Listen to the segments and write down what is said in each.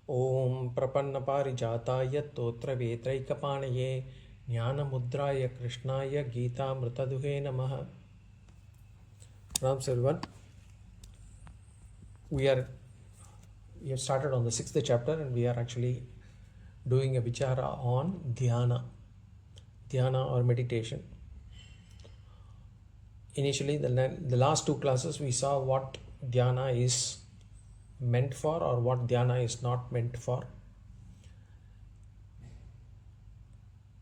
Om Prapanna Parijataya Totra Vetraikapanaye Jnanamudraya Krishnaya Gita Mrtaduhe Namaha. Pranams everyone. We have started on the 6th chapter and we are actually doing a vichara on Dhyana or meditation. Initially, the last two classes we saw what Dhyana is meant for or what Dhyana is not meant for.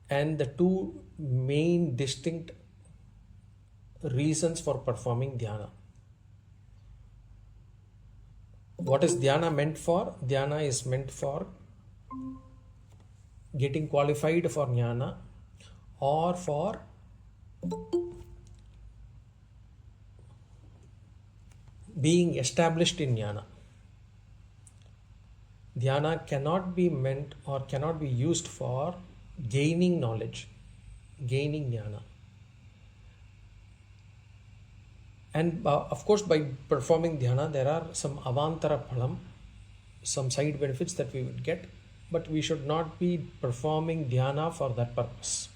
And the two main distinct reasons for performing Dhyana. What is Dhyana meant for? Dhyana is meant for getting qualified for Jnana or for being established in Jnana. Dhyana cannot be meant or cannot be used for gaining knowledge, gaining Jnana. And of course, by performing Dhyana, there are some avantara phalam, some side benefits that we would get, but we should not be performing Dhyana for that purpose.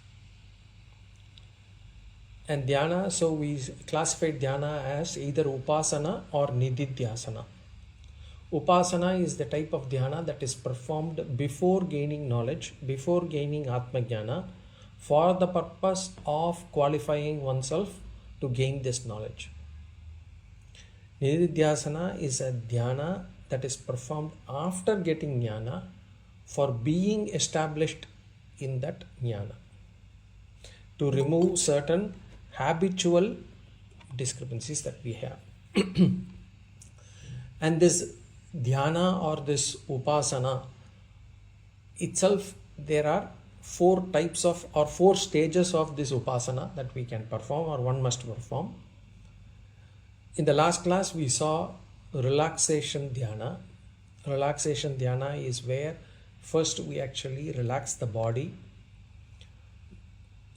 And Dhyana, so we classified Dhyana as either Upasana or Nididhyasana. Upasana is the type of Dhyana that is performed before gaining knowledge, before gaining Atma Jnana, for the purpose of qualifying oneself to gain this knowledge. Nididhyasana is a Dhyana that is performed after getting Jnana for being established in that Jnana, to remove certain habitual discrepancies that we have. And this Dhyana or this Upasana itself, there are four types of or four stages of this Upasana that we can perform or one must perform. In the last class we saw relaxation Dhyana. Relaxation Dhyana is where first we actually relax the body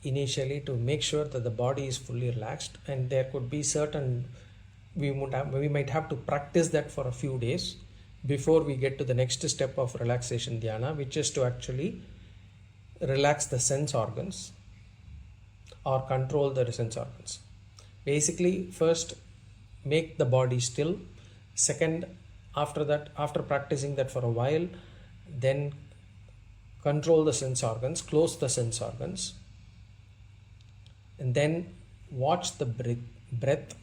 initially to make sure that the body is fully relaxed, and there could be certain, we might have to practice that for a few days before we get to the next step of relaxation Dhyana, which is to actually relax the sense organs or control the sense organs. Basically, first make the body still. Second, after that, after practicing that for a while, then control the sense organs, close the sense organs, and then watch the breath.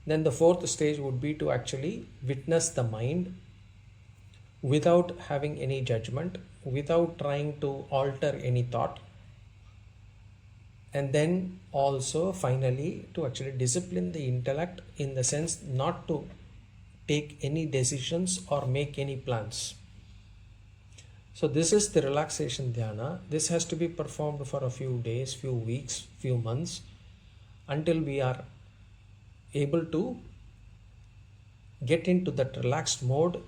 Then the fourth stage would be to actually witness the mind without having any judgment, without trying to alter any thought. And then also finally to actually discipline the intellect in the sense not to take any decisions or make any plans. So this is the relaxation Dhyana. This has to be performed for a few days, few weeks, few months, until we are able to get into that relaxed mode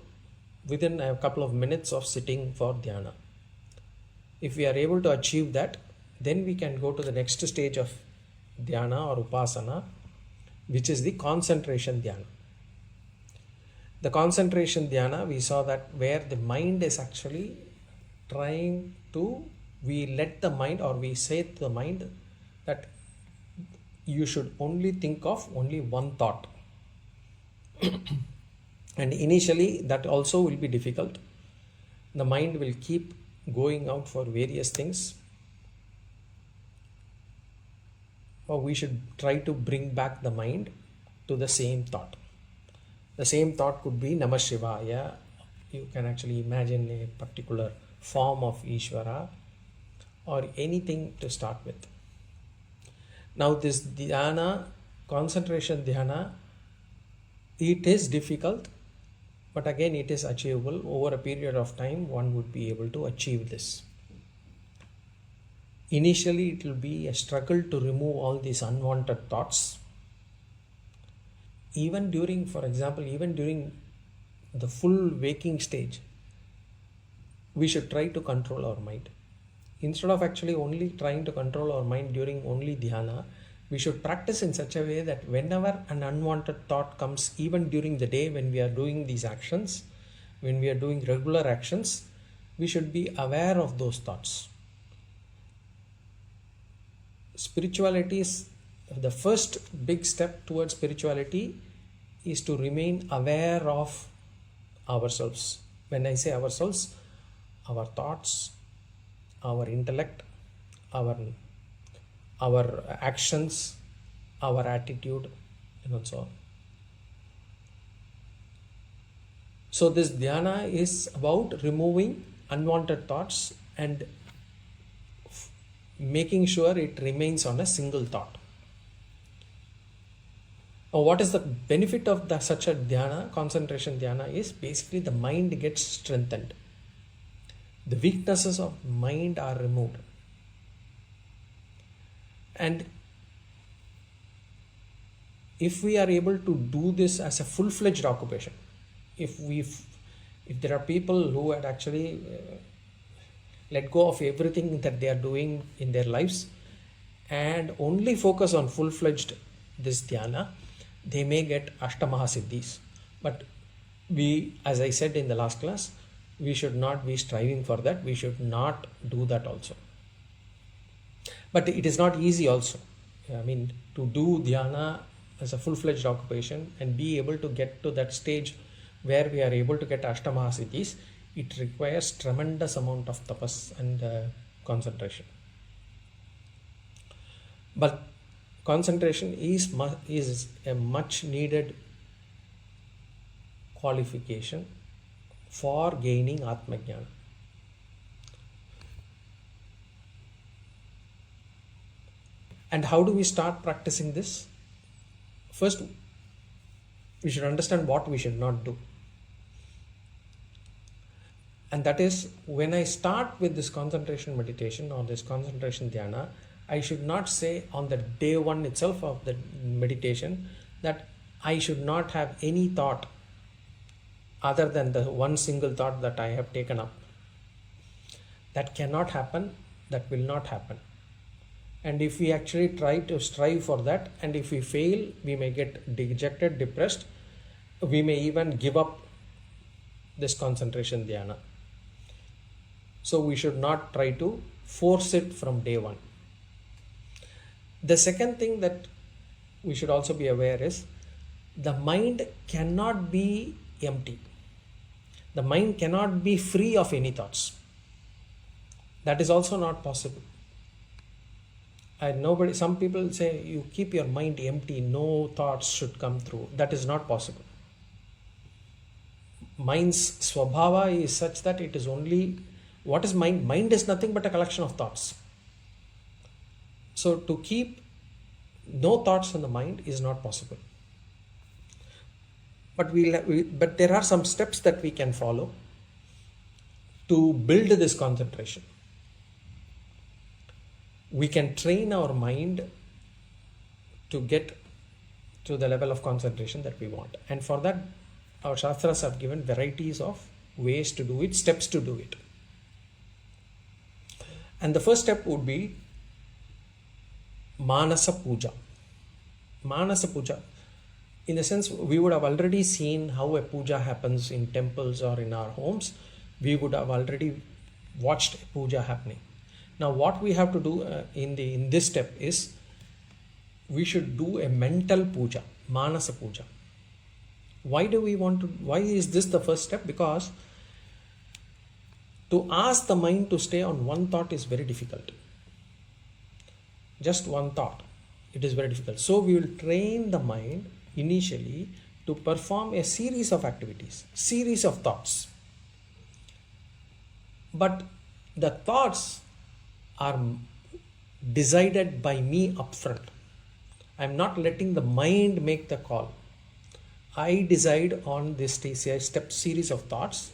within a couple of minutes of sitting for Dhyana. If we are able to achieve that, then we can go to the next stage of Dhyana or Upasana, which is the concentration Dhyana. The concentration Dhyana, we saw that where the mind is actually trying to, we let the mind or we say to the mind that you should only think of only one thought. And initially that also will be difficult. The mind will keep going out for various things. Or we should try to bring back the mind to the same thought. The same thought could be Namah Shivaya. You can actually imagine a particular form of Ishvara or anything to start with. Now this Dhyana, concentration Dhyana, it is difficult, but again it is achievable. Over a period of time one would be able to achieve this. Initially it will be a struggle to remove all these unwanted thoughts. Even during, for example, even during the full waking stage, we should try to control our mind. Instead of actually only trying to control our mind during only Dhyana, We should practice in such a way that whenever an unwanted thought comes, even during the day when we are doing these actions, when we are doing regular actions, we should be aware of those thoughts. Spirituality is the first big step towards spirituality, is to remain aware of ourselves. When I say ourselves, our thoughts, our intellect, our actions, our attitude, and so on. So this dhyana is about removing unwanted thoughts and making sure it remains on a single thought. Now, what is the benefit of such a dhyana, concentration dhyana, is basically the mind gets strengthened. The weaknesses of mind are removed. And if we are able to do this as a full-fledged occupation, if there are people who had actually let go of everything that they are doing in their lives and only focus on full-fledged this dhyana, they may get Aṣṭa Mahā Siddhis. But we, as I said in the last class, we should not be striving for that. We should not do that also. But it is not easy also. I mean, to do dhyana as a full-fledged occupation and be able to get to that stage where we are able to get Aṣṭa Mahā Siddhis, it requires tremendous amount of tapas and concentration. But concentration is a much needed qualification for gaining Atma Jnana. And how do we start practicing this? First, we should understand what we should not do. And that is, when I start with this concentration meditation or this concentration dhyana, I should not say on the day one itself of the meditation that I should not have any thought other than the one single thought that I have taken up. That cannot happen. That will not happen. And if we actually try to strive for that, and if we fail, we may get dejected, depressed. We may even give up this concentration dhyana. So we should not try to force it from day one. The second thing that we should also be aware is the mind cannot be empty. The mind cannot be free of any thoughts. That is also not possible. Some people say you keep your mind empty, no thoughts should come through. That is not possible. Mind's swabhava is such that it is only, what is mind? Mind is nothing but a collection of thoughts. So to keep no thoughts in the mind is not possible. But there are some steps that we can follow to build this concentration. We can train our mind to get to the level of concentration that we want. And for that, our Shastras have given varieties of ways to do it, steps to do it. And the first step would be Mānasa Pūjā. Mānasa Pūjā. In the sense, we would have already seen how a puja happens in temples or in our homes. We would have already watched a puja happening. Now, what we have to do in this step is we should do a mental puja, Mānasa Pūjā. Why is this the first step? Because to ask the mind to stay on one thought is very difficult. Just one thought, it is very difficult. So we will train the mind initially to perform a series of activities, series of thoughts. But the thoughts are decided by me upfront. I am not letting the mind make the call. I decide on this step series of thoughts,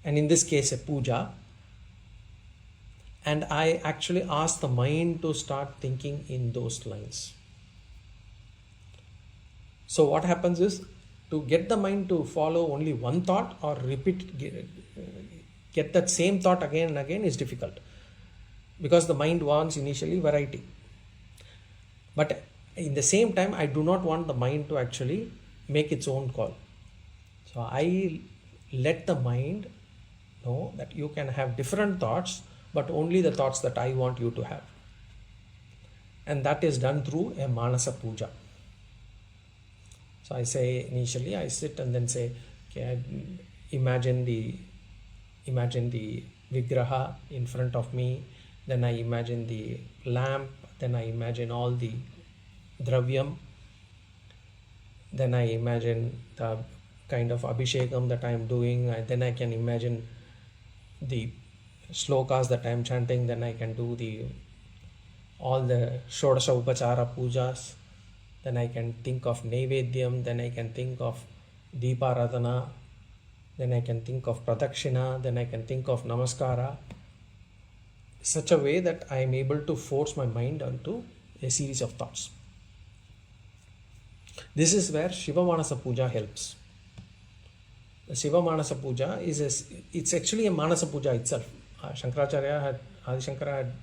and in this case a puja, and I actually ask the mind to start thinking in those lines. So what happens is, to get the mind to follow only one thought or get that same thought again and again is difficult, because the mind wants initially variety. But in the same time, I do not want the mind to actually make its own call. So I let the mind know that you can have different thoughts, but only the thoughts that I want you to have. And that is done through a Mānasa Pūjā. So I say, initially I sit and then say, okay, I imagine the Vigraha in front of me, then I imagine the lamp, then I imagine all the Dravyam, then I imagine the kind of Abhishekam that I am doing, then I can imagine the Slokas that I am chanting, then I can do all the Shodasha Upachara Pujas, then I can think of Naivedyam, then I can think of Deeparadhana, then I can think of Pradakshina, then I can think of Namaskara, such a way that I am able to force my mind onto a series of thoughts. This is where Shiva Mānasa Pūjā helps. The Shiva Mānasa Pūjā it's actually a Mānasa Pūjā itself. Adi Shankara had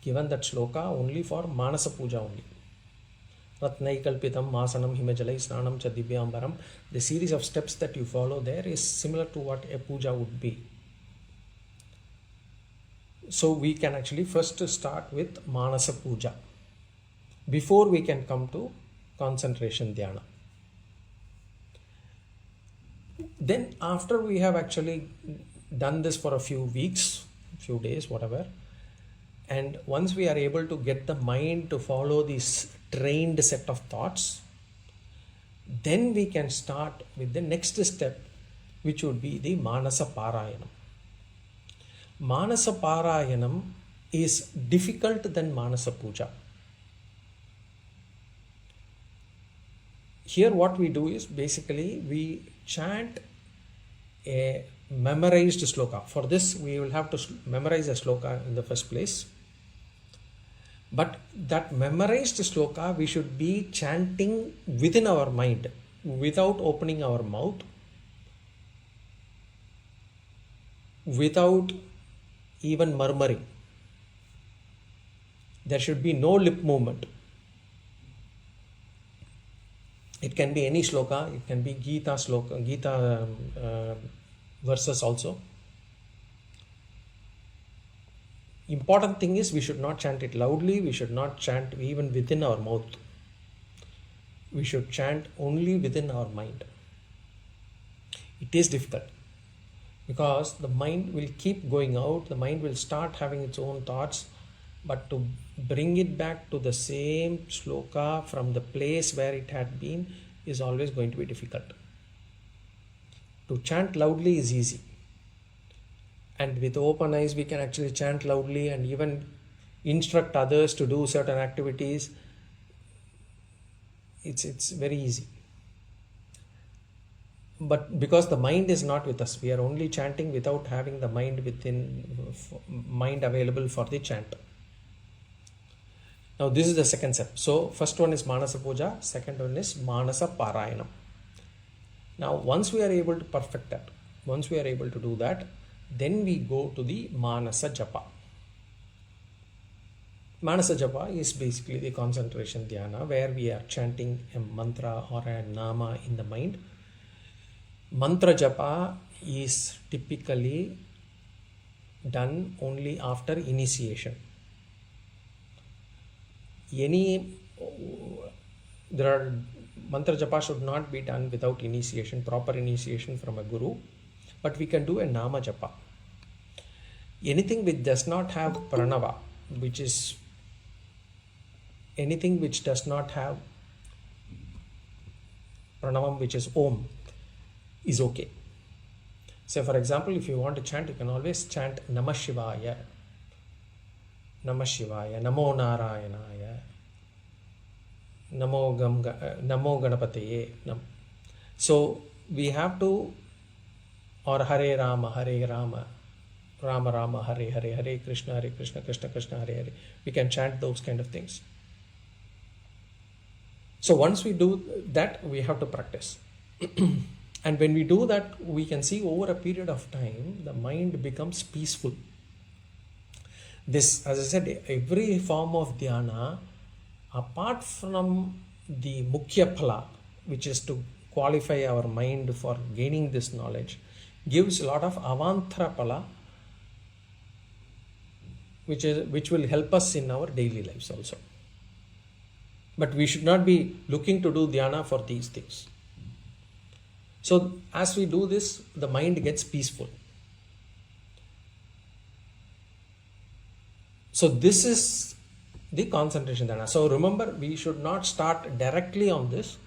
given that shloka only for Mānasa Pūjā only. Ratnaikalpitam Māsanam Himajalai Snanam Cha Divyambaram. The series of steps that you follow there is similar to what a puja would be. So we can actually first start with Mānasa Pūjā before we can come to Concentration Dhyāna. Then after we have actually done this for a few weeks, few days, whatever, and once we are able to get the mind to follow this trained set of thoughts, then we can start with the next step, which would be the Mānasa Pārāyaṇam. Mānasa Pārāyaṇam is difficult than Mānasa Pūjā. Here what we do is basically we chant a memorized sloka. For this we will have to memorize a sloka in the first place. But that memorized sloka we should be chanting within our mind without opening our mouth, without even murmuring. There should be no lip movement. It can be any sloka, it can be Gita sloka, Gita verses also. Important thing is we should not chant it loudly, we should not chant even within our mouth. We should chant only within our mind. It is difficult because the mind will keep going out, the mind will start having its own thoughts, but to bring it back to the same sloka from the place where it had been is always going to be difficult. To chant loudly is easy. And with open eyes we can actually chant loudly and even instruct others to do certain activities. It's very easy. But because the mind is not with us, we are only chanting without having the mind available for the chant. Now this is the second step. So first one is Mānasa Pūjā, second one is Mānasa Pārāyaṇam. Now once we are able to perfect that, once we are able to do that, then we go to the Mānasa Japa. Mānasa Japa is basically the concentration dhyana where we are chanting a mantra or a nama in the mind. Mantra Japa is typically done only after initiation. Mantra Japa should not be done without initiation, proper initiation from a guru. But we can do a Nama Japa. Anything which does not have Pranava, which is anything which does not have Pranavam, which is Om, is okay. So for example, if you want to chant, you can always chant Namah Shivaya, Namah Shivaya, Namo Narayanaya, Namo Ganapataye. So we have to, or Hare Rama, Rama Rama, Hare Hare, Hare Krishna, Krishna Krishna, Hare Hare. We can chant those kind of things. So once we do that, we have to practice. And when we do that, we can see over a period of time, the mind becomes peaceful. This, as I said, every form of dhyana, apart from the mukhya phala, which is to qualify our mind for gaining this knowledge, gives a lot of avantara phala, which will help us in our daily lives also. But we should not be looking to do dhyana for these things. So as we do this, the mind gets peaceful. So this is the concentration dhyana. So remember, we should not start directly on this.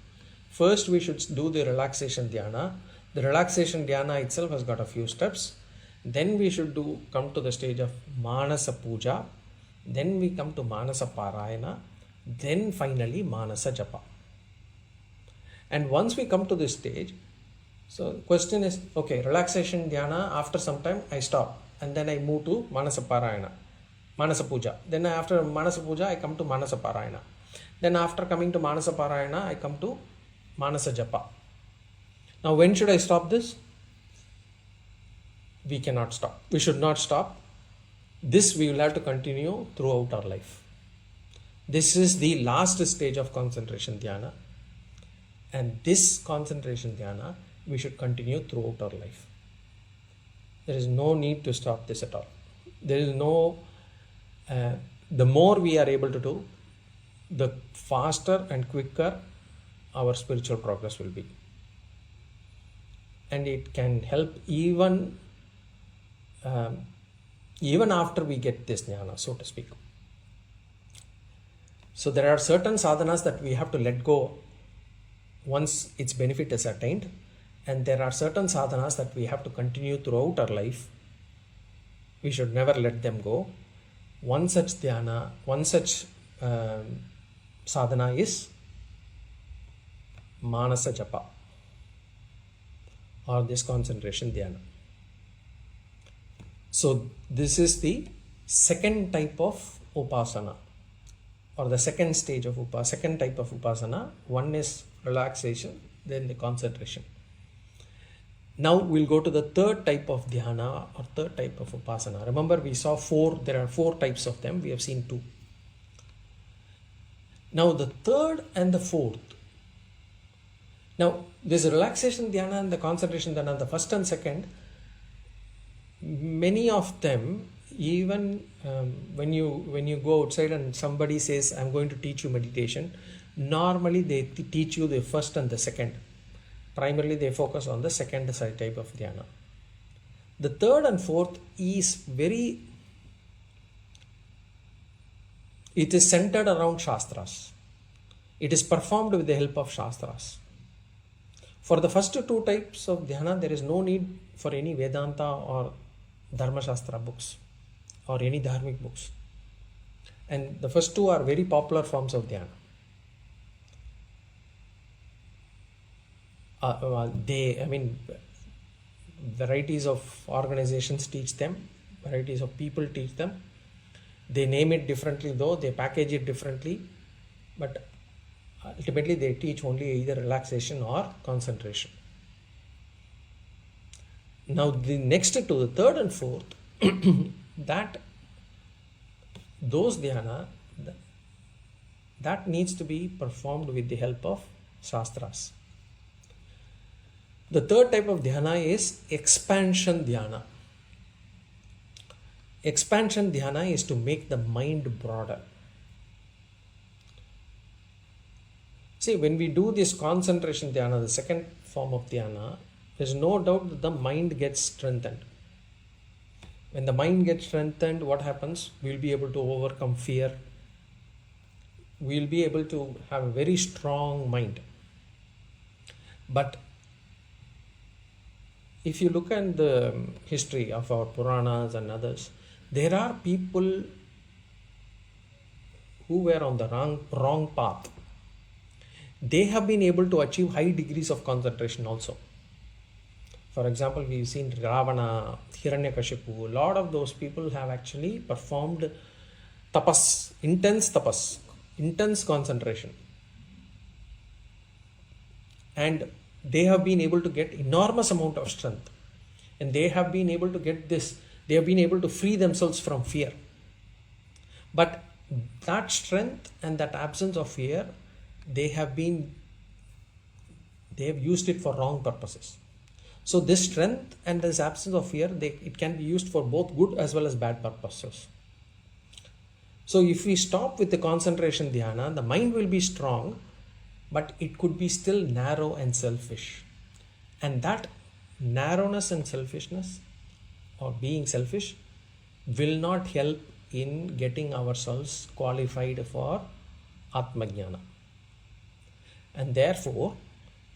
First we should do the relaxation dhyana. The relaxation dhyana itself has got a few steps. Then we should come to the stage of Mānasa Pūjā. Then we come to Mānasa Pārāyaṇa. Then finally Mānasa Japa. And once we come to this stage, so the question is, okay, relaxation dhyana, after some time I stop and then I move to Mānasa Pārāyaṇa, Mānasa Pūjā. Then after Mānasa Pūjā I come to Mānasa Pārāyaṇa. Then after coming to Mānasa Pārāyaṇa I come to Mānasa Japa. Now when should I stop this? We cannot stop. We should not stop. This we will have to continue throughout our life. This is the last stage of concentration dhyana. And this concentration dhyana we should continue throughout our life. There is no need to stop this at all. There is no, the more we are able to do, the faster and quicker our spiritual progress will be. And it can help even after we get this jnana, so to speak. So there are certain sadhanas that we have to let go once its benefit is attained, and there are certain sadhanas that we have to continue throughout our life. We should never let them go. One such dhyana, one such sadhana is Mānasa Japa, or this concentration dhyana. So this is the second type of upasana, or the second stage of second type of upasana. One is relaxation, then the concentration. Now we'll go to the third type of dhyana, or third type of upasana. Remember, we saw four, there are four types of them, we have seen two. Now the third and the fourth. Now this relaxation dhyana and the concentration dhyana, the first and second, many of them, even when you go outside and somebody says, I'm going to teach you meditation, normally they teach you the first and the second. Primarily they focus on the second type of dhyana. The third and fourth is it is centered around Shastras. It is performed with the help of Shastras. For the first two types of dhyana, there is no need for any Vedanta or Dharma Shastra books or any dharmic books. And the first two are very popular forms of dhyana. Varieties of organizations teach them, varieties of people teach them. They name it differently though, they package it differently, but ultimately they teach only either relaxation or concentration. Now the next to the third and fourth, those dhyana, that needs to be performed with the help of Shastras. The third type of dhyana is expansion dhyana. Expansion dhyana is to make the mind broader. See, when we do this concentration dhyana, the second form of dhyana, there is no doubt that the mind gets strengthened. When the mind gets strengthened, what happens? We will be able to overcome fear. We will be able to have a very strong mind. But if you look at the history of our Puranas and others, there are people who were on the wrong path. They have been able to achieve high degrees of concentration also. For example, we've seen Ravana, Hiranyakashipu, a lot of those people have actually performed tapas, intense concentration. And they have been able to get enormous amount of strength. And they have been able to get this, they have been able to free themselves from fear. But that strength and that absence of fear, they have used it for wrong purposes. So this strength and this absence of fear, it can be used for both good as well as bad purposes. So if we stop with the concentration dhyana, the mind will be strong, but it could be still narrow and selfish. And that narrowness and selfishness, or being selfish, will not help in getting ourselves qualified for Atma Jnana. And therefore,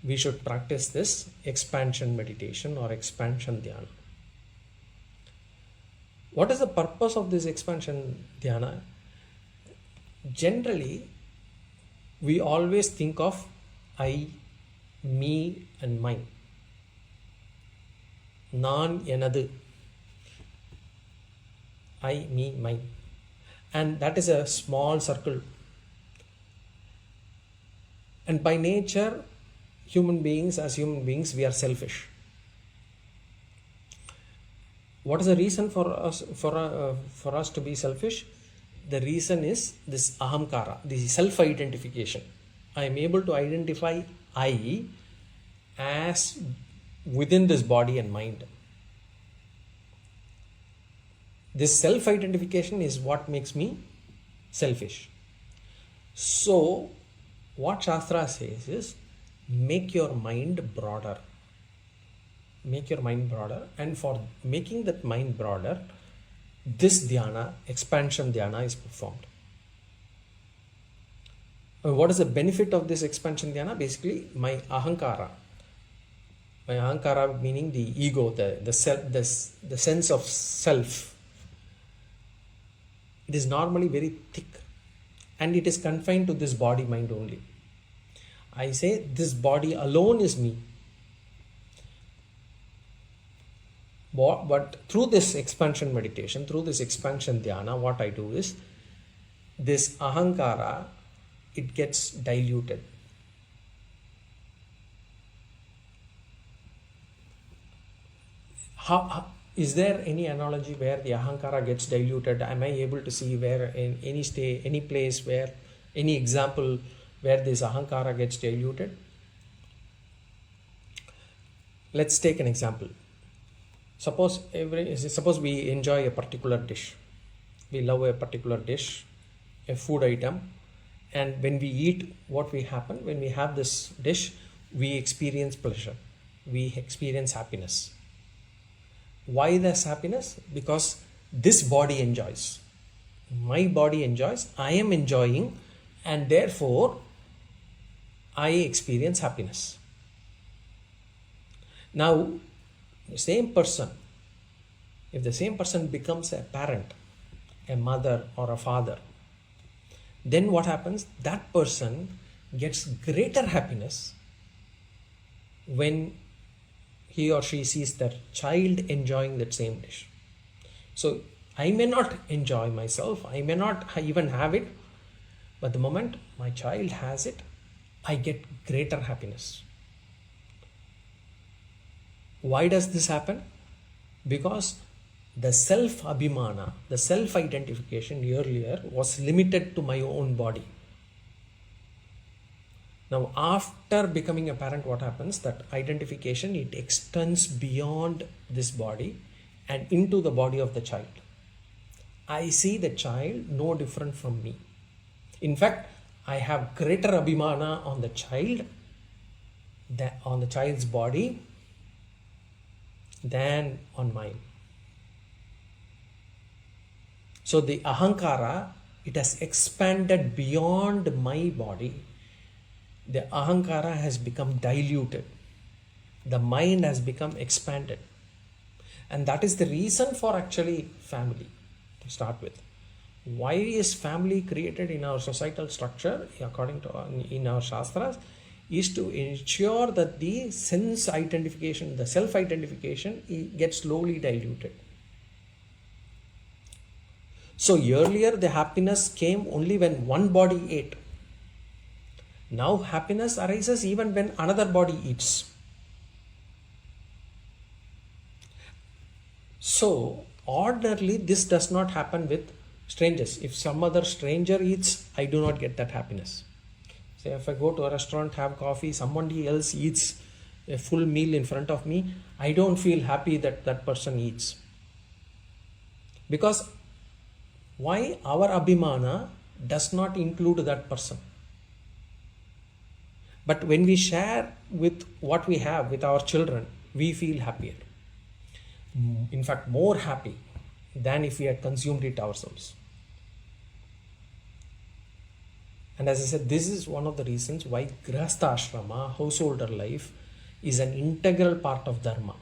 we should practice this expansion meditation or expansion dhyana. What is the purpose of this expansion dhyana? Generally, we always think of I, me and mine. Naan, enadu. I, me, mine. And that is a small circle. And by nature, human beings, we are selfish. What is the reason for us to be selfish? The reason is this ahamkara, this self-identification. I am able to identify I as within this body and mind. This self-identification is what makes me selfish. So, what Shastra says is, make your mind broader. Make your mind broader. And for making that mind broader, this dhyana, expansion dhyana, is performed. What is the benefit of this expansion dhyana? Basically, my ahankara meaning the ego, the self, the sense of self. It is normally very thick, and it is confined to this body mind only. I say this body alone is me. But through this expansion meditation, through this expansion dhyana, what I do is, this ahankara, it gets diluted. Is there any analogy where the ahankara gets diluted? Am I able to see where in any place where, any example where this ahankara gets diluted? Let's take an example. Suppose we enjoy a particular dish. We love a particular dish, a food item, and when we eat, what will happen? When we have this dish, we experience pleasure. We experience happiness. Why this happiness? Because this body enjoys. My body enjoys, I am enjoying, and therefore I experience happiness. Now, the same person, if the same person becomes a parent, a mother or a father, then what happens? That person gets greater happiness when he or she sees their child enjoying that same dish. So I may not enjoy myself, I may not even have it, but the moment my child has it, I get greater happiness. Why does this happen? Because the self-abhimana, the self-identification earlier was limited to my own body. Now, after becoming a parent, what happens? That identification, it extends beyond this body and into the body of the child. I see the child no different from me. In fact, I have greater abhimana on the child, on the child's body, than on mine. So the ahankara, it has expanded beyond my body. The ahankara has become diluted. The mind has become expanded. And that is the reason for actually family, to start with. Why is family created in our societal structure, according to in our Shastras, is to ensure that the sense identification, the self-identification gets slowly diluted. So earlier the happiness came only when one body ate. Now happiness arises even when another body eats. So ordinarily this does not happen with Strangers. If some other stranger eats, I do not get that happiness. Say if I go to a restaurant, have coffee, somebody else eats a full meal in front of me, I don't feel happy that that person eats. Because why? Our abhimana does not include that person. But when we share with what we have with our children, we feel happier. In fact, more happy than if we had consumed it ourselves. And as I said, this is one of the reasons why Grihastha Ashrama, householder life, is an integral part of Dharma.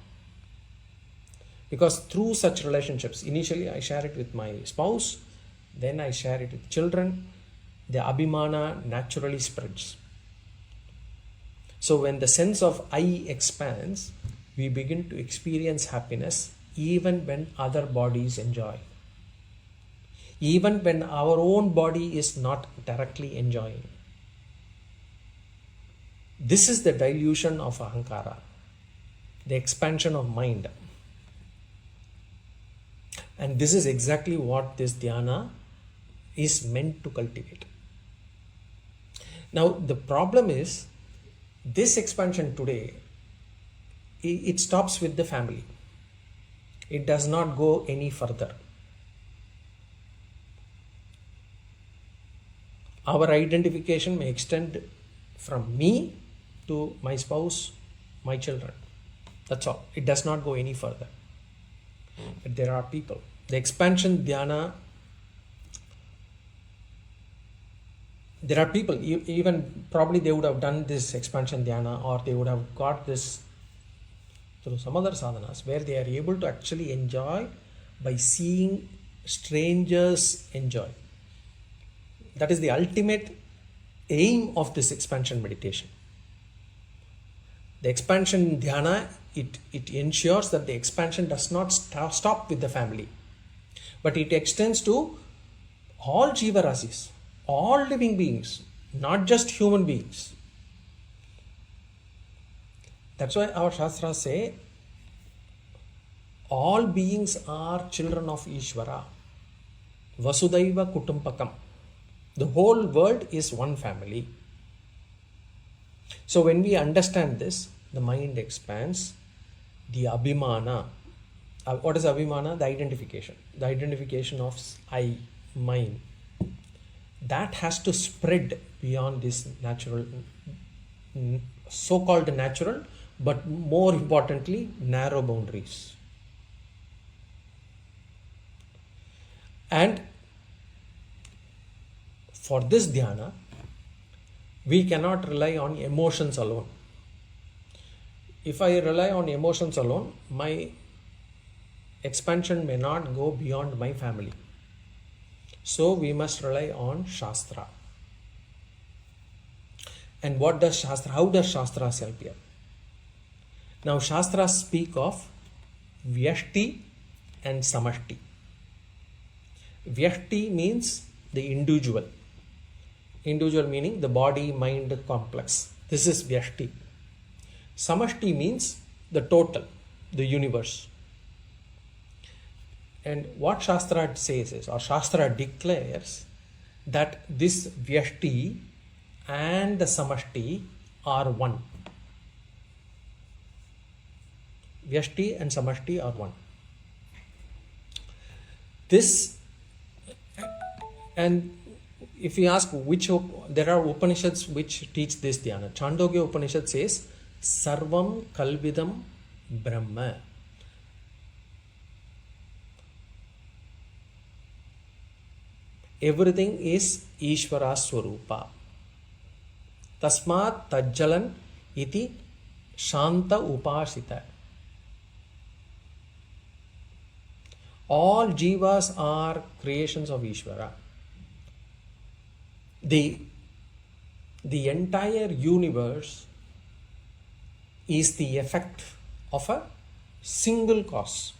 Because through such relationships, initially I share it with my spouse, then I share it with children, the abhimana naturally spreads. So when the sense of I expands, we begin to experience happiness even when other bodies enjoy. Even when our own body is not directly enjoying. This is the dilution of ahankara, the expansion of mind. And this is exactly what this dhyana is meant to cultivate. Now the problem is, this expansion today, it stops with the family. It does not go any further. Our identification may extend from me to my spouse, my children. That's all. It does not go any further. But there are people. The expansion dhyana, there are people, even probably they would have done this expansion dhyana, or they would have got this through some other sadhanas, where they are able to actually enjoy by seeing strangers enjoy. That is the ultimate aim of this expansion meditation. The expansion dhyana, it ensures that the expansion does not stop with the family, but it extends to all jiva rasis, all living beings, not just human beings. That's why our shastras say all beings are children of Ishvara. Vasudhaiva Kutumbakam. The whole world is one family. So when we understand this, the mind expands, the abhimana. What is abhimana? The identification. The identification of I, mine. That has to spread beyond this natural, so-called natural, but more importantly, narrow boundaries. And for this dhyana, we cannot rely on emotions alone. If I rely on emotions alone, my expansion may not go beyond my family. So we must rely on Shastra. And what does Shastra, how does Shastra help here? Now Shastras speak of Vyashti and Samashti. Vyashti means the individual. Individual meaning the body-mind complex. This is Vyashti. Samashti means the total, the universe. And what Shastra says is, or Shastra declares, that this Vyashti and the Samashti are one. Vyashti and Samashti are one. This, and if we ask which, there are Upanishads which teach this dhyana. Chandogya Upanishad says, Sarvam Kalvidam Brahma. Everything is Ishvara Swarupa. Tasmat Tajjalan iti Shanta Upashita. All jivas are creations of Ishvara. The entire universe is the effect of a single cause.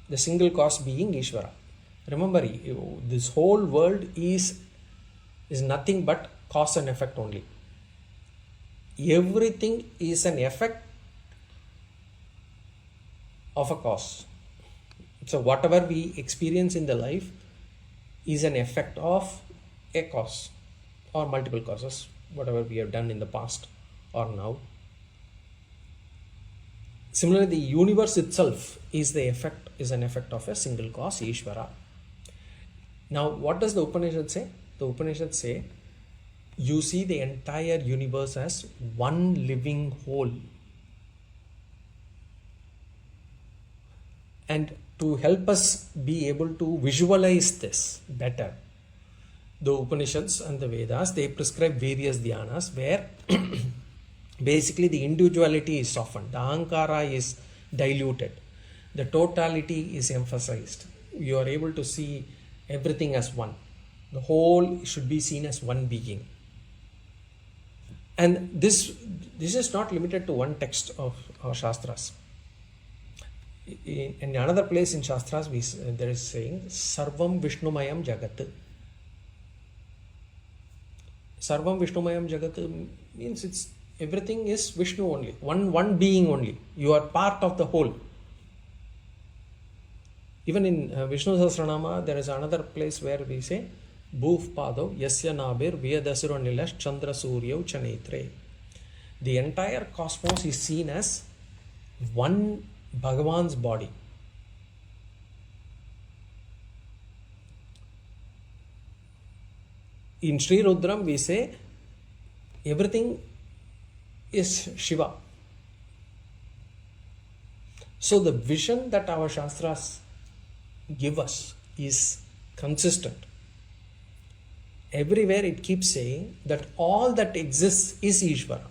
The single cause being Ishvara. Remember, this whole world is nothing but cause and effect only. Everything is an effect of a cause. So whatever we experience in the life, is an effect of a cause or multiple causes, whatever we have done in the past or now. Similarly, the universe itself is an effect of a single cause, Ishvara. Now, what does the Upanishad say? The Upanishad say, you see the entire universe as one living whole. And to help us be able to visualize this better, the Upanishads and the Vedas, they prescribe various dhyanas where basically the individuality is softened, the ahankara is diluted, the totality is emphasized. You are able to see everything as one. The whole should be seen as one being. And this is not limited to one text of our Shastras. In another place in Shastras, there is saying, Sarvam Vishnumayam Jagat. Sarvam Vishnumayam Jagat means everything is Vishnu only, one being only. You are part of the whole. Even in Vishnu Sahasranama, there is another place where we say, Bhuv Padav Yasya Nabir Vyadasura Nilash Chandra Suryav Chanetre. The entire cosmos is seen as one Bhagavan's body. In Sri Rudram, we say everything is Shiva. So the vision that our Shastras give us is consistent. Everywhere it keeps saying that all that exists is Ishvara.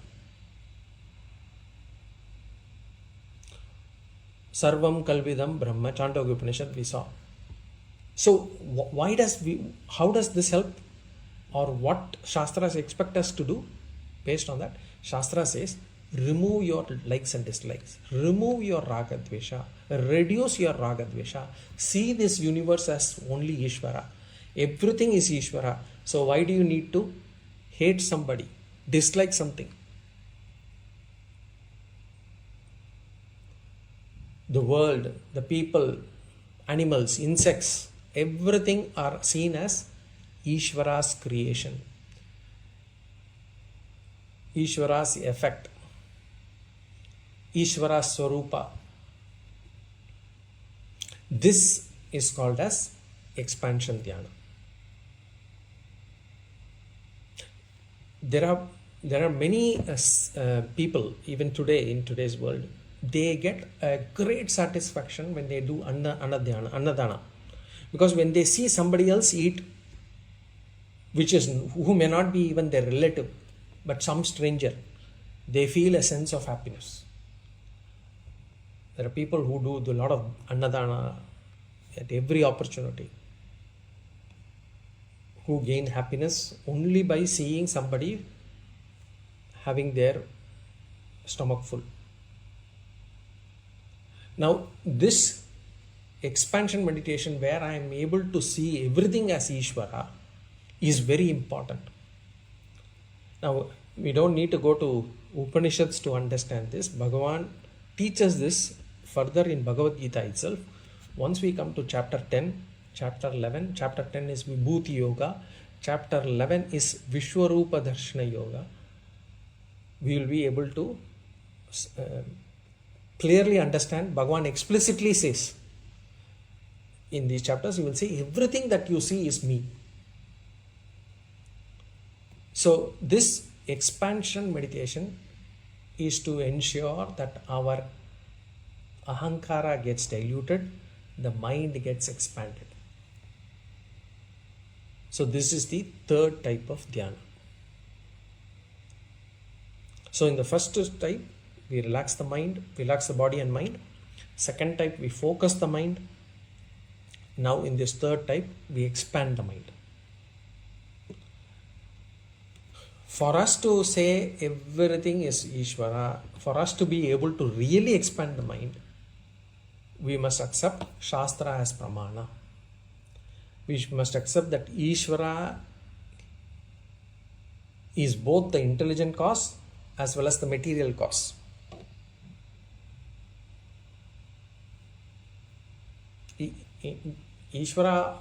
Sarvam Kalvidam Brahma, Chandogya Upanishad we saw. So how does this help? Or what Shastras expect us to do? Based on that, Shastra says, remove your likes and dislikes. Remove your raga dvesha. Reduce your raga dvesha. See this universe as only Ishvara. Everything is Ishvara. So why do you need to hate somebody, dislike something? The world, the people, animals, insects, everything are seen as Ishvara's creation, Ishvara's effect, Ishvara's Swarupa. This is called as expansion dhyana. There are many people, even today, in today's world, they get a great satisfaction when they do annadana. Because when they see somebody else eat, who may not be even their relative, but some stranger, they feel a sense of happiness. There are people who do a lot of annadana at every opportunity, who gain happiness only by seeing somebody having their stomach full. Now, this expansion meditation where I am able to see everything as Ishvara is very important. Now, we don't need to go to Upanishads to understand this. Bhagavan teaches this further in Bhagavad Gita itself. Once we come to chapter 10, chapter 11, chapter 10 is Vibhuti Yoga, chapter 11 is Vishwarupa Darshana Yoga. We will be able to clearly understand. Bhagavan explicitly says in these chapters, you will say everything that you see is me. So this expansion meditation is to ensure that our ahankara gets diluted, the mind gets expanded. So this is the third type of dhyana. So in the first type, we relax the mind, relax the body and mind. Second type, we focus the mind. Now in this third type, we expand the mind. For us to say everything is Ishvara, for us to be able to really expand the mind, we must accept Shastra as Pramana. We must accept that Ishvara is both the intelligent cause as well as the material cause. Ishvara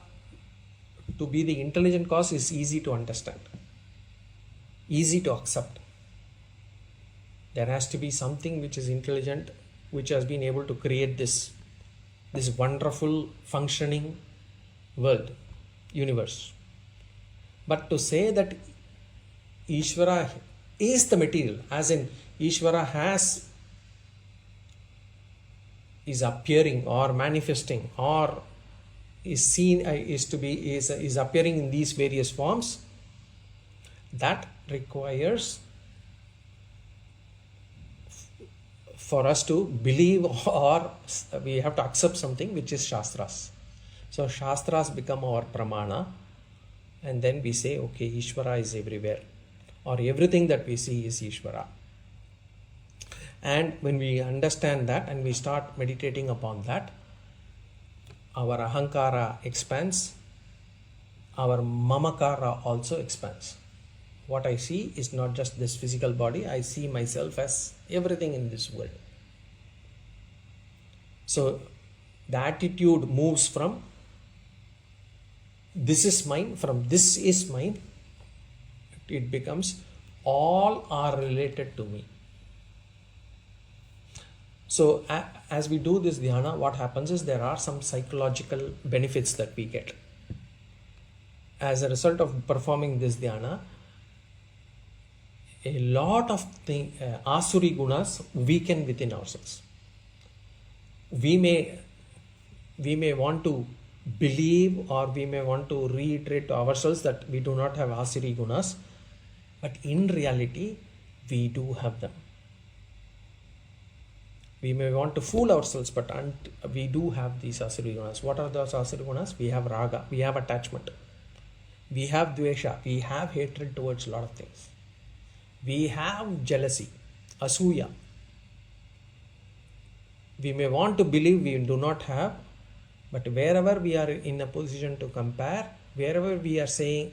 to be the intelligent cause is easy to understand, easy to accept. There has to be something which is intelligent, which has been able to create this wonderful functioning world, universe. But to say that Ishvara is the material, as in Ishvara is appearing or manifesting or is seen, is appearing in these various forms, that requires for us to believe, or we have to accept something which is Shastras. So Shastras become our pramana, and then we say, okay, Ishvara is everywhere, or everything that we see is Ishvara. And when we understand that and we start meditating upon that, our ahankara expands, our mamakara also expands. What I see is not just this physical body, I see myself as everything in this world. So the attitude moves from this is mine, from this is mine, it becomes all are related to me. So as we do this dhyana, what happens is there are some psychological benefits that we get. As a result of performing this dhyana, a lot of asuri gunas weaken within ourselves. We may want to believe, or we may want to reiterate to ourselves that we do not have asuri gunas, but in reality we do have them. We may want to fool ourselves, but we do have these asuri gunas. What are those asuri gunas? We have raga, we have attachment, we have dvesha, we have hatred towards a lot of things. We have jealousy, asuya. We may want to believe we do not have, but wherever we are in a position to compare, wherever we are saying,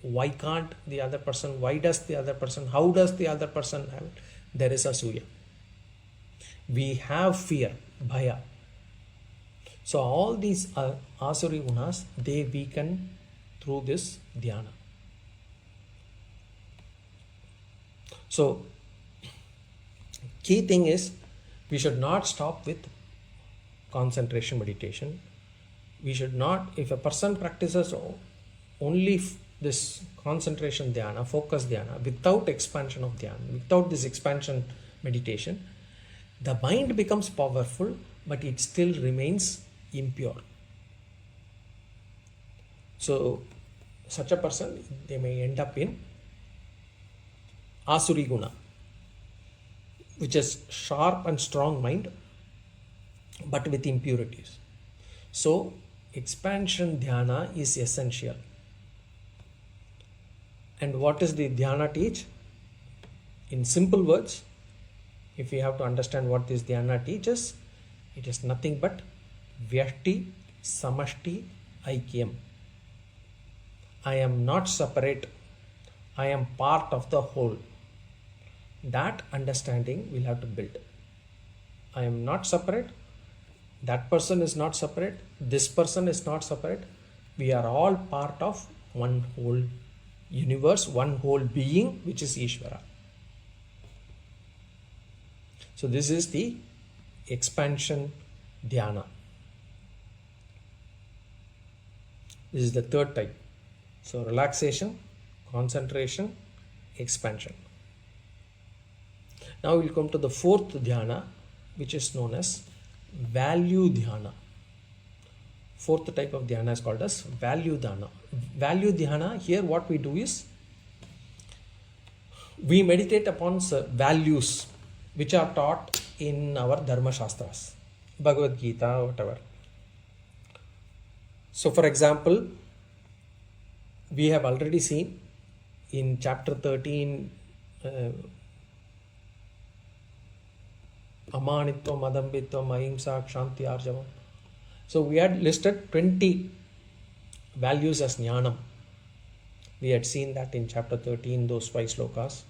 why can't the other person, why does the other person, how does the other person have it, there is asuya. We have fear, bhaya. So all these asuri gunas, they weaken through this dhyana. So key thing is, we should not stop with concentration meditation. We should not, if a person practices only this concentration dhyana, focus dhyana, without expansion of dhyana, without this expansion meditation, the mind becomes powerful, but it still remains impure. So such a person, they may end up in asuri guna, which is sharp and strong mind, but with impurities. So expansion dhyana is essential. And what is the dhyana teach? In simple words, if we have to understand what this dhyana teaches, it is nothing but vyashti samashti aikyam. I am not separate, I am part of the whole. That understanding we'll have to build. I am not separate, that person is not separate, this person is not separate. We are all part of one whole universe, one whole being, which is Ishvara. So this is the expansion dhyana. This is the third type. So relaxation, concentration, expansion. Now we will come to the fourth dhyana, which is known as value dhyana. Fourth type of dhyana is called as value dhyana. Value dhyana, here what we do is, we meditate upon values which are taught in our Dharma Shastras, Bhagavad Gita, whatever. So for example, we have already seen in chapter 13, Amanitvam, Adambitvam, Ahimsa, Kshanti, Arjavam. So we had listed 20 values as jnanam. We had seen that in chapter 13, those 5 slokas.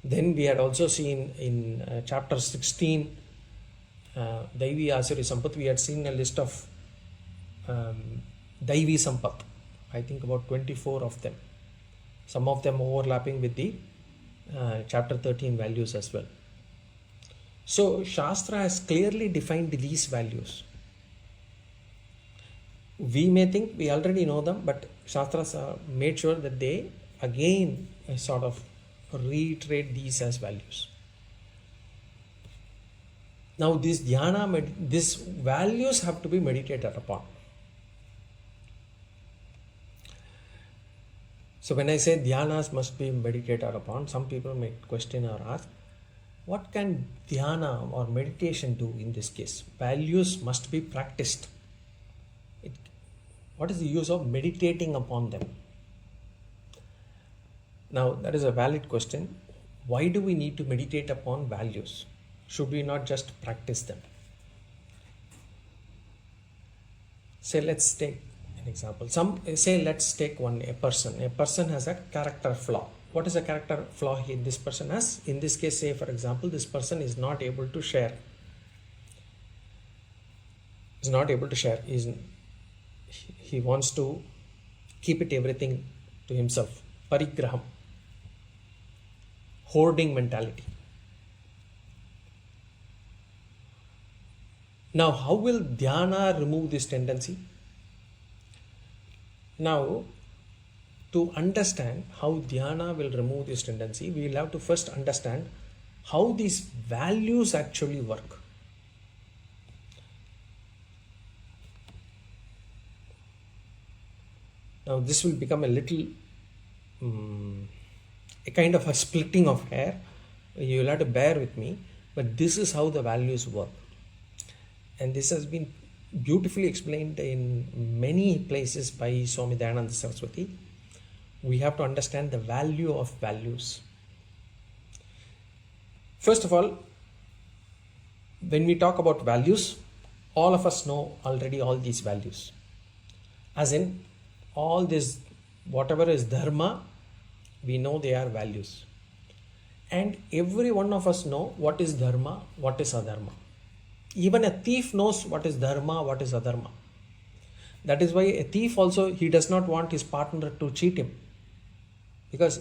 Then we had also seen in chapter 16, Daivi Asuri Sampat, we had seen a list of Daivi Sampat. I think about 24 of them. Some of them overlapping with the chapter 13 values as well. So Shastra has clearly defined these values. We may think we already know them, but Shastras made sure that they again sort of reiterate these as values. Now these dhyana, these values have to be meditated upon. So when I say dhyanas must be meditated upon, some people may question or ask, what can dhyana or meditation do in this case? Values must be practiced. What is the use of meditating upon them? Now that is a valid question. Why do we need to meditate upon values? Should we not just practice them? Say let's take an example. Let's take a person. A person has a character flaw. What is a character flaw this person has? In this case, say for example, this person is not able to share. He wants to keep everything to himself. Parigraham. Hoarding mentality. Now, how will dhyana remove this tendency? Now, to understand how dhyana will remove this tendency, we will have to first understand how these values actually work. Now, this will become a little, a kind of a splitting of hair. You will have to bear with me, but this is how the values work. And this has been beautifully explained in many places by Swami Dayananda Saraswati. We have to understand the value of values. First of all, when we talk about values, all of us know already all these values. As in, all this, whatever is dharma, we know they are values. And every one of us know what is dharma, what is adharma. Even a thief knows what is dharma, what is adharma. That is why a thief also, he does not want his partner to cheat him. Because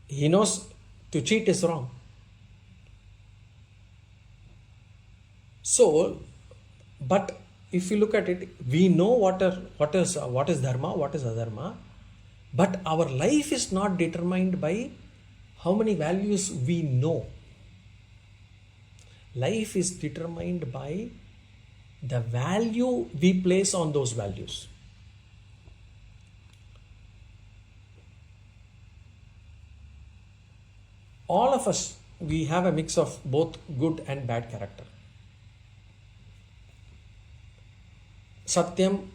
he knows to cheat is wrong. So, but if you look at it, we know what is dharma, what is adharma, but our life is not determined by how many values we know. Life is determined by the value we place on those values. All of us, we have a mix of both good and bad character. Satyam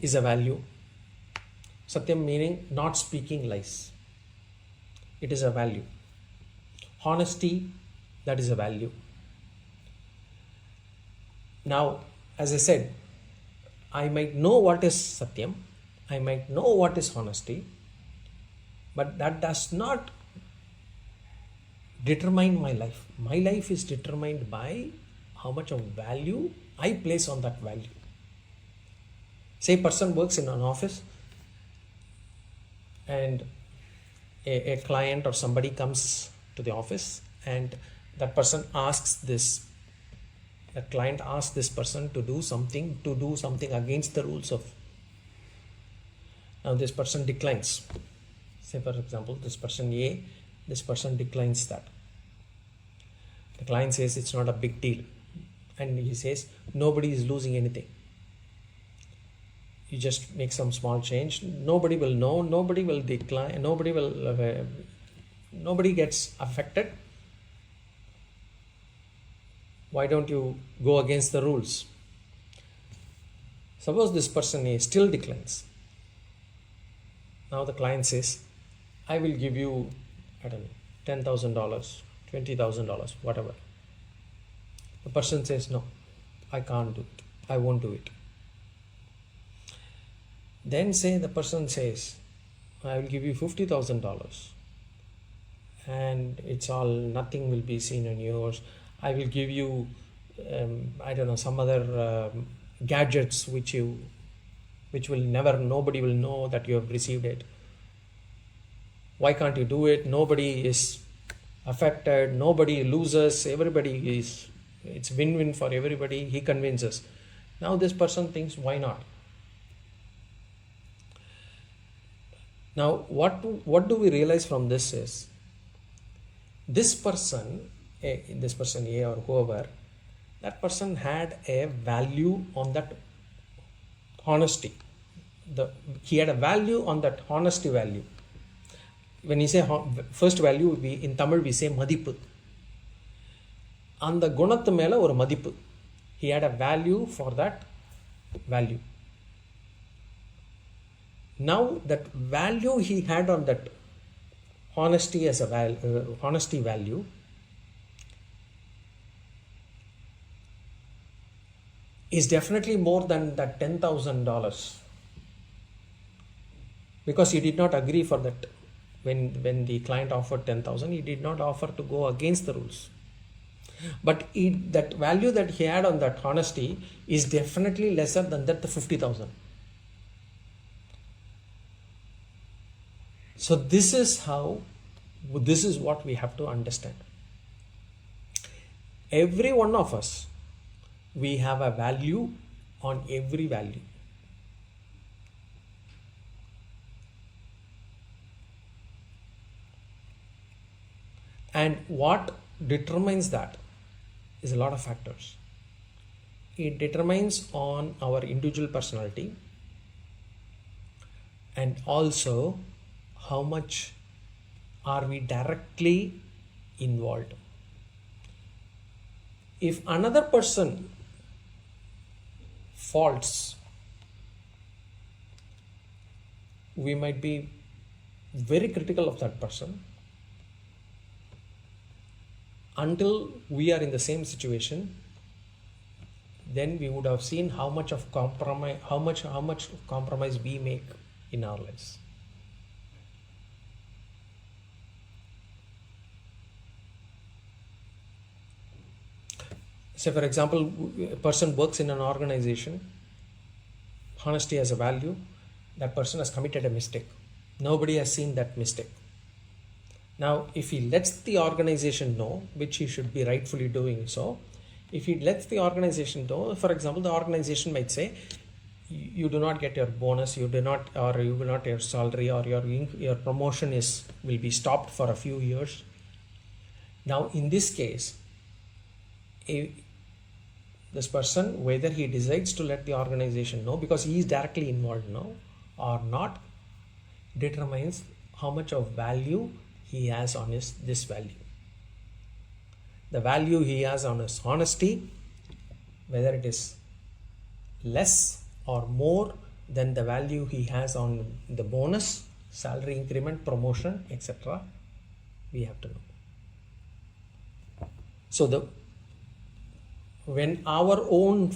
is a value. Satyam meaning not speaking lies. It is a value. Honesty, that is a value. Now, as I said, I might know what is Satyam, I might know what is honesty, but that does not determine my life. My life is determined by how much of value I place on that value. Say a person works in an office and a client or somebody comes to the office and that person asks this. The client asks this person to do something against the rules of. Now this person declines. Say for example, this person A, this person declines that. The client says it's not a big deal. And he says, nobody is losing anything. You just make some small change. Nobody will know, nobody will decline, nobody gets affected. Why don't you go against the rules? Suppose this person A still declines. Now the client says, I will give you, I don't know, $10,000, $20,000, whatever. The person says, no, I can't do it. I won't do it. Then say the person says, I will give you $50,000 and it's all, nothing will be seen on yours. I will give you, I don't know, some other gadgets which you which will never, nobody will know that you have received it. Why can't you do it? Nobody is affected, nobody loses, everybody is, it's win-win for everybody. He convinces. Now this person thinks, why not? Now what do we realize from this is, this person A or whoever, that person had a value on that honesty. He had a value on that honesty value. When you say first value, in Tamil we say madippu. அந்த குணத்து மேல ஒரு மதிப்பு. He had a value for that value. Now that value he had on that honesty as a honesty value is definitely more than that $10,000, because he did not agree for that. When the client offered 10,000, he did not offer to go against the rules. But that value that he had on that honesty is definitely lesser than that the 50,000. So this is what we have to understand. Every one of us, we have a value on every value. And what determines that is a lot of factors. It determines on our individual personality, and also how much are we directly involved. If another person faults, we might be very critical of that person until we are in the same situation. Then we would have seen how much of compromise, how much compromise we make in our lives. Say for example, a person works in an organization, honesty as a value, that person has committed a mistake. Nobody has seen that mistake. Now, if he lets the organization know, which he should be rightfully doing so, if he lets the organization know, for example, the organization might say, you do not get your bonus, you will not your salary, or your promotion will be stopped for a few years. Now, in this case, this person, whether he decides to let the organization know because he is directly involved now or not, determines how much of value he has on this value. The value he has on his honesty, whether it is less or more than the value he has on the bonus, salary increment, promotion, etc., we have to know. So when our own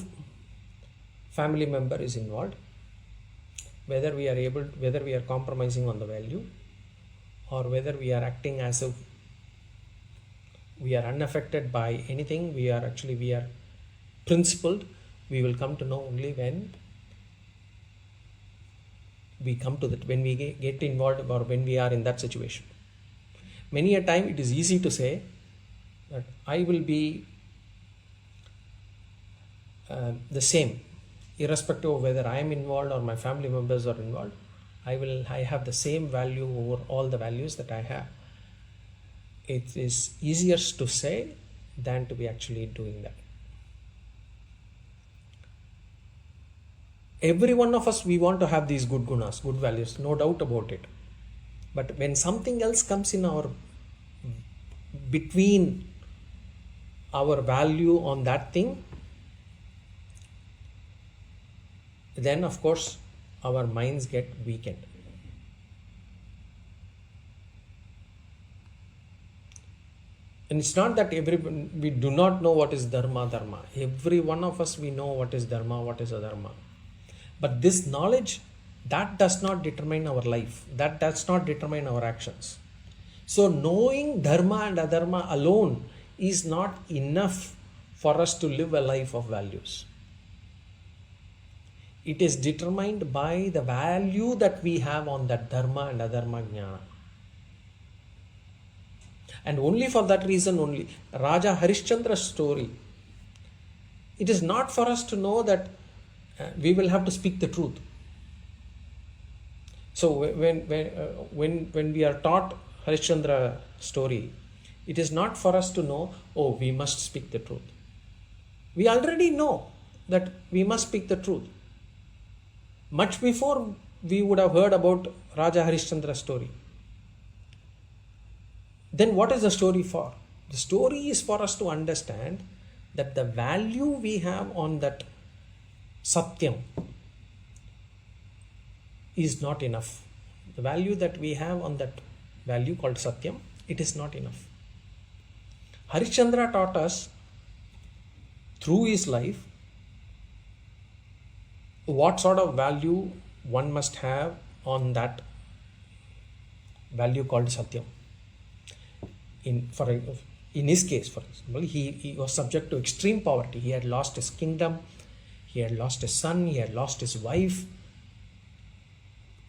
family member is involved, whether we are compromising on the value, or whether we are acting as if we are unaffected by anything, we are principled, we will come to know only when we come to that, when we get involved or when we are in that situation. Many a time it is easy to say that I will be the same, irrespective of whether I am involved or my family members are involved. I have the same value over all the values that I have. It is easier to say than to be actually doing that. Every one of us, we want to have these good gunas, good values, no doubt about it. But when something else comes in between our value on that thing, then of course our minds get weakened. And it's not that we do not know what is dharma. Every one of us, we know what is dharma, what is adharma. But this knowledge, that does not determine our life. That does not determine our actions. So knowing dharma and adharma alone is not enough for us to live a life of values. it is determined by the value that we have on that dharma and adharma jnana. And only for that reason only, Raja Harishchandra's story, it is not for us to know that we will have to speak the truth. So when we are taught Harishchandra story, it is not for us to know, oh, we must speak the truth. We already know that we must speak the truth. Much before we would have heard about Raja Harishchandra's story. Then what is the story for? The story is for us to understand that the value we have on that Satyam is not enough. The value that we have on that value called Satyam, it is not enough. Harishchandra taught us through his life what sort of value one must have on that value called Satyam. In his case, for example, he was subject to extreme poverty. He had lost his kingdom, he had lost his son, he had lost his wife.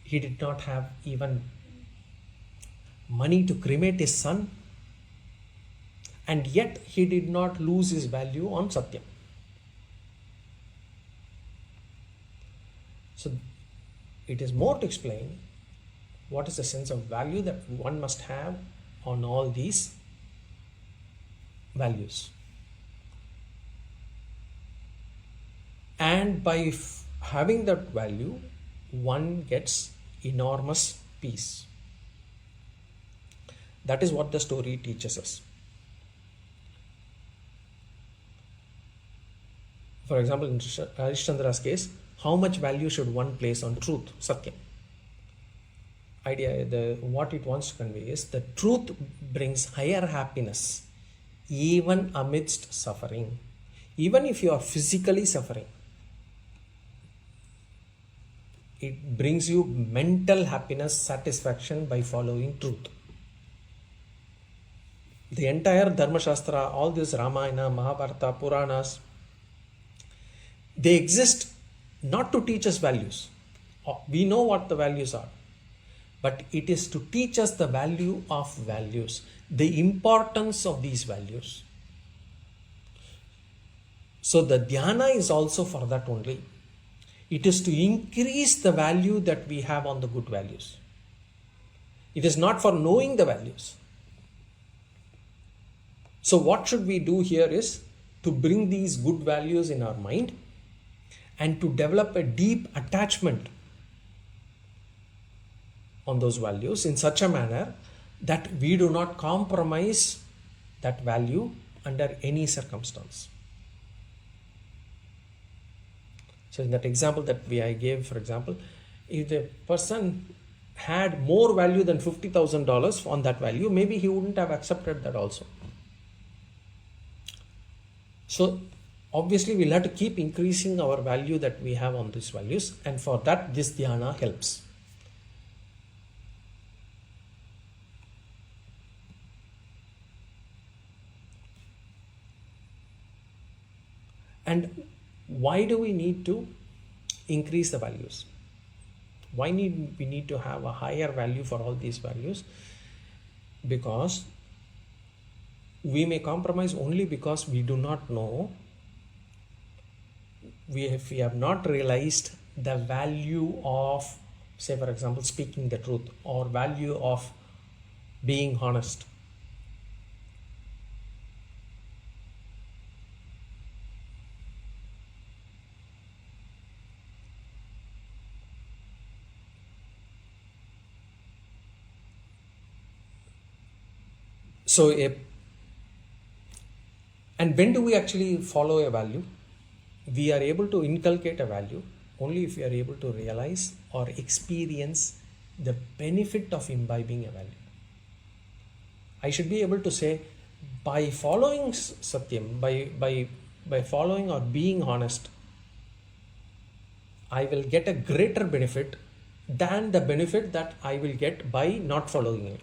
He did not have even money to cremate his son, and yet he did not lose his value on Satyam. So it is more to explain what is the sense of value that one must have on all these values. And by having that value, one gets enormous peace. That is what the story teaches us. For example, in Harishchandra's case, how much value should one place on truth, Satyam? What it wants to convey is the truth brings higher happiness even amidst suffering. Even if you are physically suffering, it brings you mental happiness, satisfaction by following truth. The entire Dharma Shastra, all this Ramayana, Mahabharata, Puranas, they exist not to teach us values. We know what the values are, but it is to teach us the value of values, the importance of these values. So the Dhyana is also for that only. It is to increase the value that we have on the good values. It is not for knowing the values. So what should we do here is to bring these good values in our mind and to develop a deep attachment on those values in such a manner that we do not compromise that value under any circumstance. So in that example that I gave, for example, if the person had more value than $50,000 on that value, maybe he wouldn't have accepted that also. So obviously we'll have to keep increasing our value that we have on these values, and for that this Dhyana helps. And why do we need to increase the values? Why we need to have a higher value for all these values? Because we may compromise only because we do not know, we have not realized the value of, say for example, speaking the truth, or value of being honest. So, and when do we actually follow a value? We are able to inculcate a value only if we are able to realize or experience the benefit of imbibing a value. I should be able to say, by following Satyam, by following or being honest, I will get a greater benefit than the benefit that I will get by not following it.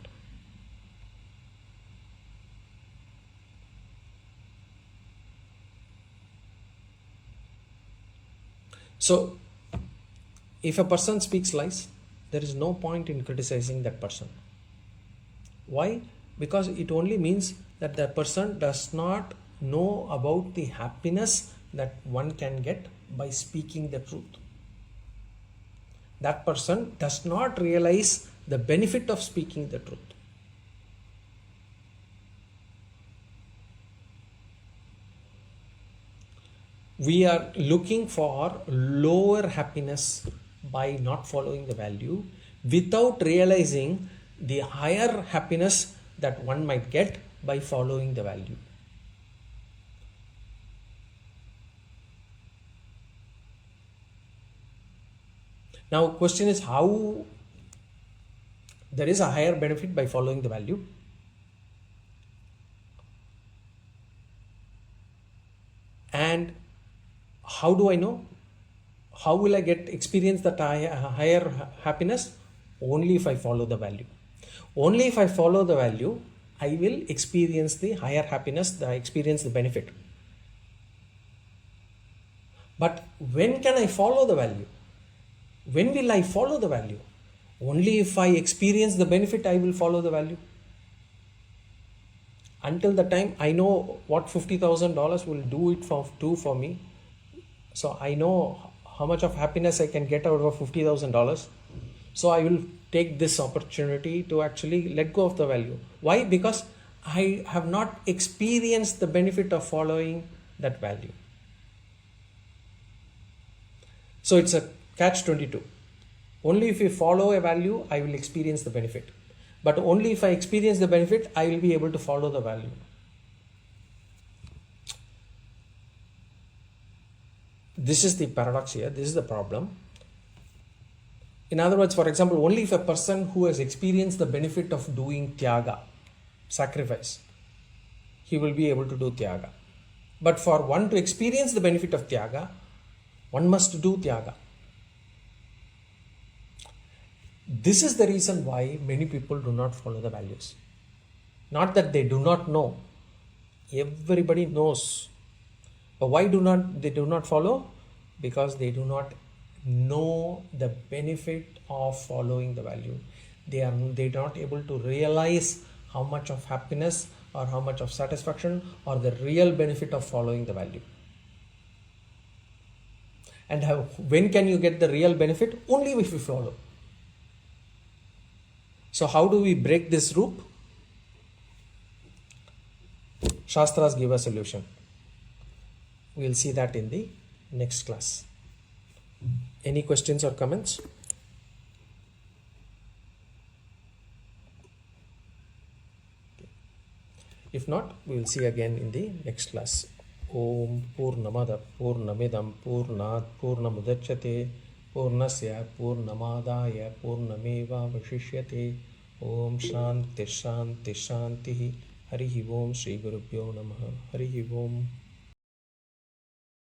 So If a person speaks lies, there is no point in criticizing that person. Why? Because it only means that the person does not know about the happiness that one can get by speaking the truth. That person does not realize the benefit of speaking the truth. We are looking for lower happiness by not following the value without realizing the higher happiness that one might get by following the value. Now, question is how there is a higher benefit by following the value. And how do I know? How will I experience that higher happiness? Only if I follow the value. Only if I follow the value, I will experience the higher happiness, experience the benefit. But when can I follow the value? When will I follow the value? Only if I experience the benefit, I will follow the value. Until the time I know what $50,000 will do for me, so I know how much of happiness I can get out of $50,000. So I will take this opportunity to actually let go of the value. Why? Because I have not experienced the benefit of following that value. So it's a catch-22. Only if you follow a value, I will experience the benefit. But only if I experience the benefit, I will be able to follow the value. This is the paradox here. This is the problem. In other words, for example, only if a person who has experienced the benefit of doing tyaga, sacrifice, he will be able to do tyaga. But for one to experience the benefit of tyaga, one must do tyaga. This is the reason why many people do not follow the values. Not that they do not know. Everybody knows. But why they do not follow? Because they do not know the benefit of following the value. They are not able to realize how much of happiness or how much of satisfaction or the real benefit of following the value. And when can you get the real benefit? Only if you follow. So how do we break this loop? Shastras give a solution. We'll see that in the next class. Any questions or comments? If not, we will see again in the next class. Om Purnamada Purnamidam Purnat Purnamudachyate Purnasya Purnamadaya Purnameva Vashishyate. Om Shanti Shanti Shanti. Harihi Om Shri Gurubhyo Namaha. Harihi Om.